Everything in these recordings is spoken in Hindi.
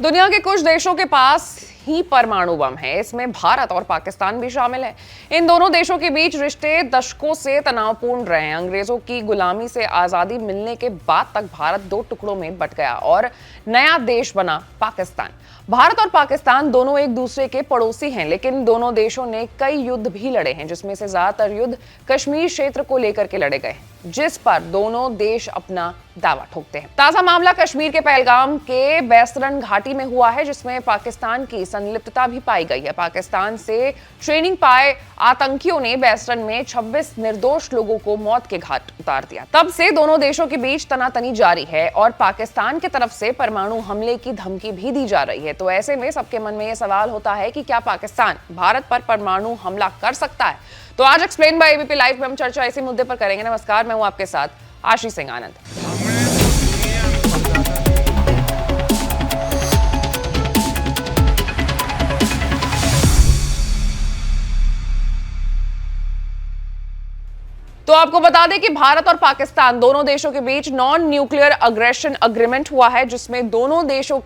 दुनिया के कुछ देशों के पास ही परमाणु बम है। इसमें भारत और पाकिस्तान भी शामिल है। इन दोनों देशों के बीच रिश्ते दशकों से तनावपूर्ण रहे हैं। अंग्रेजों की गुलामी से आजादी मिलने के बाद तक भारत दो टुकड़ों में बंट गया और नया देश बना पाकिस्तान। भारत और पाकिस्तान दोनों एक दूसरे के पड़ोसी हैं, लेकिन दोनों देशों ने कई युद्ध भी लड़े हैं, जिसमें से ज्यादातर युद्ध कश्मीर क्षेत्र को लेकर के लड़े गए, जिस पर दोनों देश अपना दावा ठोकते हैं। ताजा मामला कश्मीर के पहलगाम के बैसरन घाटी में हुआ है, जिसमें पाकिस्तान की संलिप्तता भी पाई गई है। पाकिस्तान से ट्रेनिंग पाए आतंकियों ने बैसरन में 26 निर्दोष लोगों को मौत के घाट उतार दिया। तब से दोनों देशों के बीच तनातनी जारी है और पाकिस्तान की तरफ से परमाणु हमले की धमकी भी दी जा रही है। तो ऐसे में सबके मन में यह सवाल होता है कि क्या पाकिस्तान भारत पर परमाणु हमला कर सकता है? तो आज एक्सप्लेन बाय एबीपी लाइव में हम चर्चा इसी मुद्दे पर करेंगे। नमस्कार, मैं हूं आपके साथ आशीष सिंह आनंद। तो आपको बता दें कि भारत और पाकिस्तान दोनों देशों के बीच नॉन न्यूक्लियर अग्रेशन अग्रीमेंट हुआ है, जिसमें दोनों देशों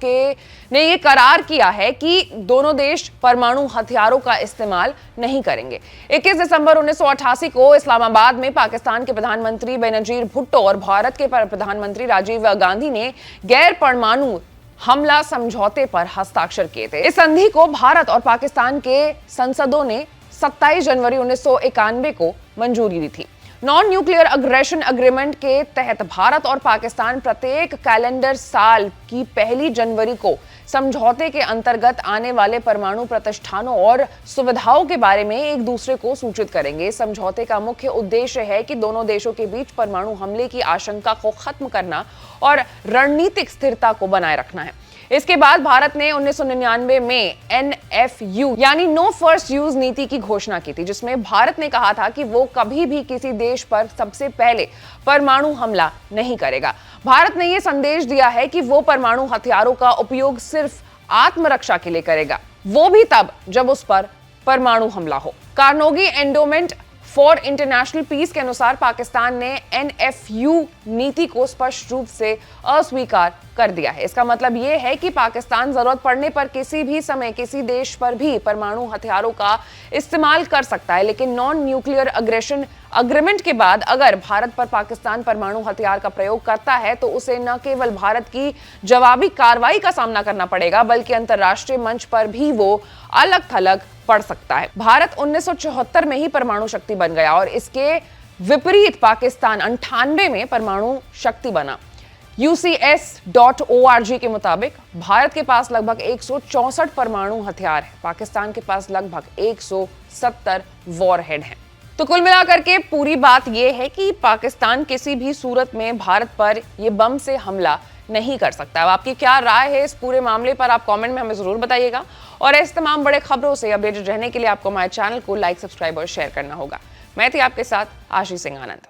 ने ये करार किया है कि दोनों देश परमाणु हथियारों का इस्तेमाल नहीं करेंगे। 21 दिसंबर 1988 को इस्लामाबाद में पाकिस्तान के प्रधानमंत्री बेनजीर भुट्टो और भारत के प्रधानमंत्री राजीव गांधी ने गैर परमाणु हमला समझौते पर हस्ताक्षर किए थे। इस संधि को भारत और पाकिस्तान के संसदों ने 27 जनवरी 1991 को मंजूरी दी थी। नॉन न्यूक्लियर अग्रेशन अग्रीमेंट के तहत भारत और पाकिस्तान प्रत्येक कैलेंडर साल की पहली जनवरी को समझौते के अंतर्गत आने वाले परमाणु प्रतिष्ठानों और सुविधाओं के बारे में एक दूसरे को सूचित करेंगे। समझौते का मुख्य उद्देश्य है कि दोनों देशों के बीच परमाणु हमले की आशंका को खत्म करना और रणनीतिक स्थिरता को बनाए रखना है। इसके बाद भारत ने 1999 में NFU यानी नो फर्स्ट यूज नीति की घोषणा की थी, जिसमें भारत ने कहा था कि वो कभी भी किसी देश पर सबसे पहले परमाणु हमला नहीं करेगा। भारत ने यह संदेश दिया है कि वो परमाणु हथियारों का उपयोग सिर्फ आत्मरक्षा के लिए करेगा, वो भी तब जब उस पर परमाणु हमला हो। Carnegie Endowment for International Peace के अनुसार पाकिस्तान ने NFU नीति को स्पष्ट रूप से अस्वीकार कर दिया है। इसका मतलब यह है कि पाकिस्तान जरूरत पड़ने पर किसी भी समय किसी देश पर भी परमाणु हथियारों का इस्तेमाल कर सकता है, लेकिन नॉन न्यूक्लियर अग्रेशन अग्रीमेंट के बाद अगर भारत पर पाकिस्तान परमाणु हथियार का प्रयोग करता है तो उसे न केवल भारत की जवाबी कार्रवाई का सामना करना पड़ेगा, बल्कि अंतर्राष्ट्रीय मंच पर भी वो अलग थलग पड़ सकता है। भारत 1974 में ही परमाणु शक्ति बन गया और इसके विपरीत पाकिस्तान 98 में परमाणु शक्ति बना। UCS.org के मुताबिक भारत के पास लगभग 164 परमाणु हथियार है, पाकिस्तान के पास लगभग 170 वॉरहेड हैं। तो कुल मिलाकर के पूरी बात यह है कि पाकिस्तान किसी भी सूरत में भारत पर यह बम से हमला नहीं कर सकता। अब आपकी क्या राय है इस पूरे मामले पर, आप कमेंट में हमें जरूर बताइएगा। और ऐसे तमाम बड़े खबरों से अपडेटेड रहने के लिए आपको हमारे चैनल को लाइक, सब्सक्राइब और शेयर करना होगा। मैं थी आपके साथ आशीष सिंह आनंद।